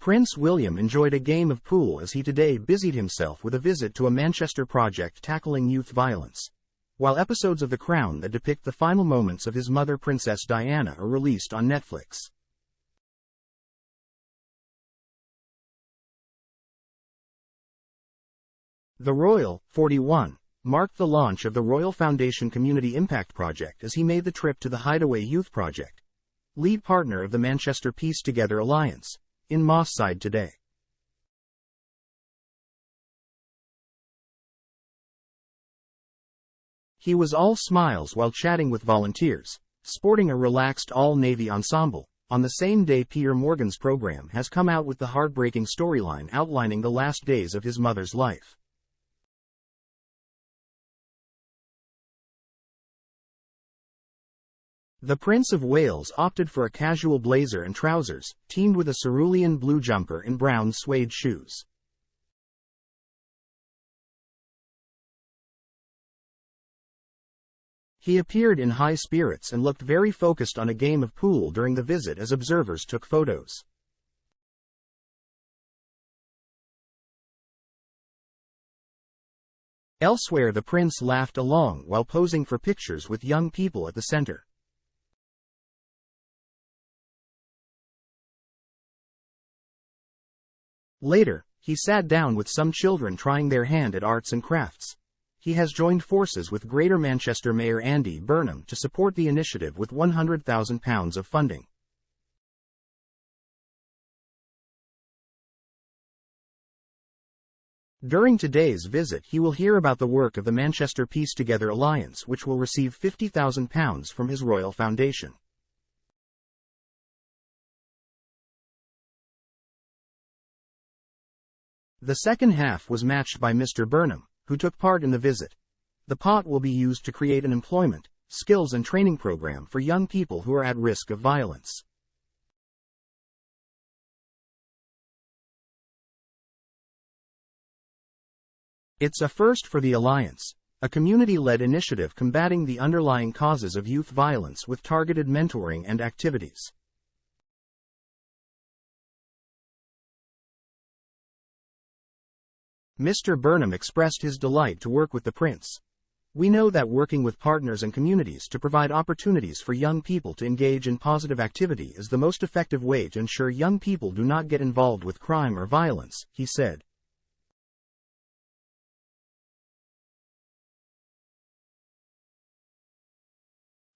Prince William enjoyed a game of pool as he today busied himself with a visit to a Manchester project tackling youth violence. While episodes of The Crown that depict the final moments of his mother Princess Diana are released on Netflix. The Royal, 41, marked the launch of the Royal Foundation Community Impact Project as he made the trip to the Hideaway Youth Project, lead partner of the Manchester Peace Together Alliance, in Moss Side today. He was all smiles while chatting with volunteers, sporting a relaxed all-navy ensemble. On the same day, Piers Morgan's program has come out with the heartbreaking storyline outlining the last days of his mother's life. The Prince of Wales opted for a casual blazer and trousers, teamed with a cerulean blue jumper and brown suede shoes. He appeared in high spirits and looked very focused on a game of pool during the visit as observers took photos. Elsewhere, the prince laughed along while posing for pictures with young people at the center. Later, he sat down with some children trying their hand at arts and crafts. He has joined forces with Greater Manchester Mayor Andy Burnham to support the initiative with £100,000 of funding. During today's visit, he will hear about the work of the Manchester Peace Together Alliance, which will receive £50,000 from his Royal Foundation. The second half was matched by Mr. Burnham, who took part in the visit. The pot will be used to create an employment, skills and training program for young people who are at risk of violence. It's a first for the Alliance, a community-led initiative combating the underlying causes of youth violence with targeted mentoring and activities. Mr. Burnham expressed his delight to work with the Prince. We know that working with partners and communities to provide opportunities for young people to engage in positive activity is the most effective way to ensure young people do not get involved with crime or violence, he said.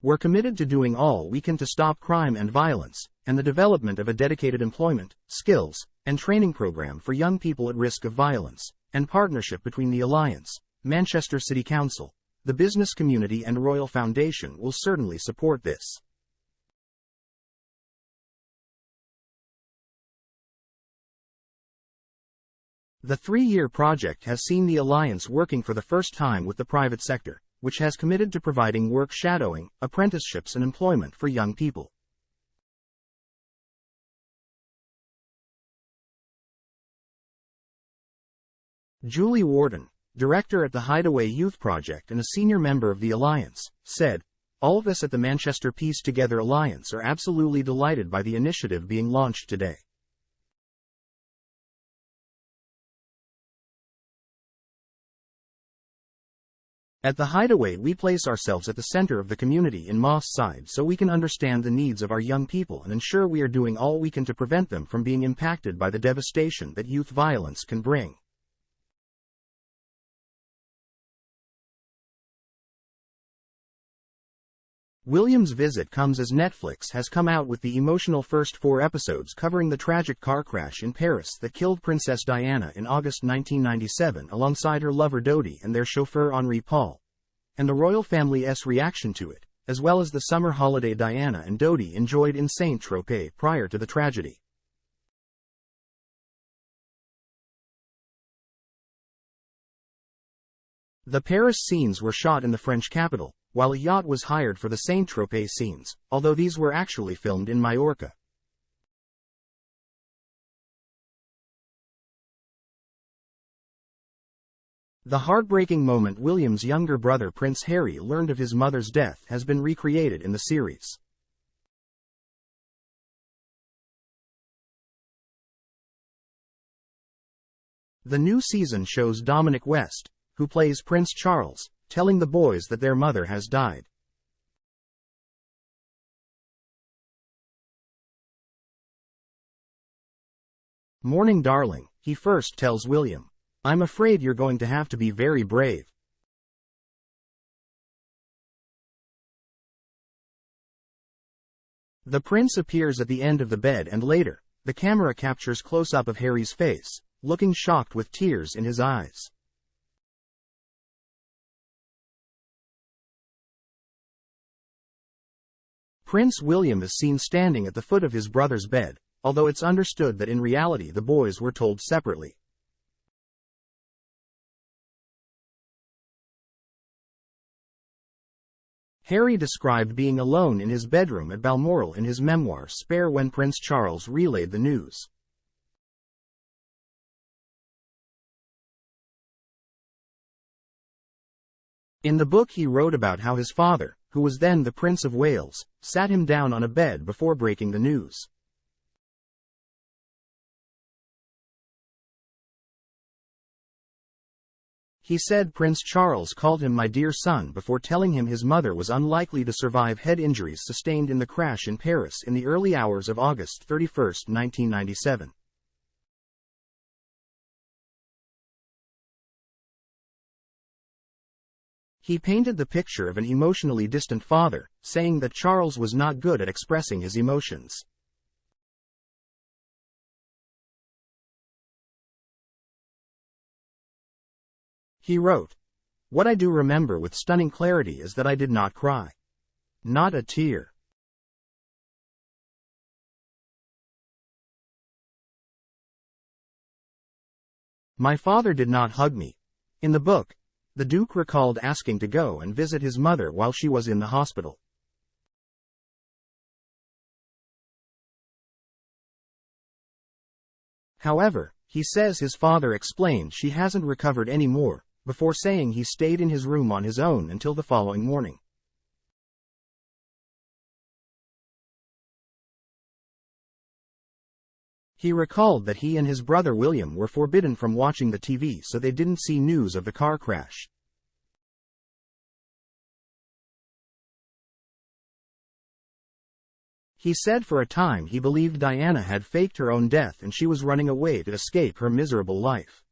We're committed to doing all we can to stop crime and violence, and the development of a dedicated employment, skills, and training program for young people at risk of violence, and partnership between the Alliance, Manchester City Council, the business community and Royal Foundation will certainly support this. The 3-year project has seen the Alliance working for the first time with the private sector, which has committed to providing work shadowing, apprenticeships and employment for young people. Julie Warden, director at the Hideaway Youth Project and a senior member of the Alliance, said, "All of us at the Manchester Peace Together Alliance are absolutely delighted by the initiative being launched today. At the Hideaway, we place ourselves at the center of the community in Moss Side so we can understand the needs of our young people and ensure we are doing all we can to prevent them from being impacted by the devastation that youth violence can bring." William's visit comes as Netflix has come out with the emotional first 4 episodes covering the tragic car crash in Paris that killed Princess Diana in August 1997 alongside her lover Dodi and their chauffeur Henri Paul, and the royal family's reaction to it, as well as the summer holiday Diana and Dodi enjoyed in Saint-Tropez prior to the tragedy. The Paris scenes were shot in the French capital, while a yacht was hired for the Saint-Tropez scenes, although these were actually filmed in Majorca. The heartbreaking moment William's younger brother Prince Harry learned of his mother's death has been recreated in the series. The new season shows Dominic West, who plays Prince Charles, telling the boys that their mother has died. "Morning, darling," he first tells William. "I'm afraid you're going to have to be very brave." The prince appears at the end of the bed, and later, the camera captures close-up of Harry's face, looking shocked with tears in his eyes. Prince William is seen standing at the foot of his brother's bed, although it's understood that in reality the boys were told separately. Harry described being alone in his bedroom at Balmoral in his memoir Spare when Prince Charles relayed the news. In the book he wrote about how his father, who was then the Prince of Wales, sat him down on a bed before breaking the news. He said Prince Charles called him "my dear son" before telling him his mother was unlikely to survive head injuries sustained in the crash in Paris in the early hours of August 31, 1997. He painted the picture of an emotionally distant father, saying that Charles was not good at expressing his emotions. He wrote, "What I do remember with stunning clarity is that I did not cry. Not a tear. My father did not hug me." In the book, the Duke recalled asking to go and visit his mother while she was in the hospital. However, he says his father explained she hasn't recovered anymore, before saying he stayed in his room on his own until the following morning. He recalled that he and his brother William were forbidden from watching the TV so they didn't see news of the car crash. He said for a time he believed Diana had faked her own death and she was running away to escape her miserable life.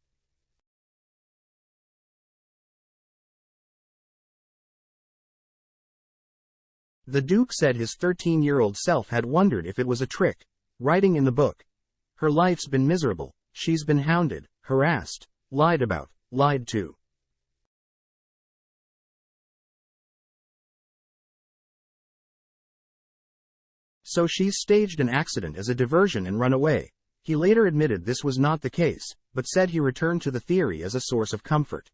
The Duke said his 13-year-old self had wondered if it was a trick, writing in the book, "Her life's been miserable, she's been hounded, harassed, lied about, lied to. So she's staged an accident as a diversion and run away." He later admitted this was not the case, but said he returned to the theory as a source of comfort.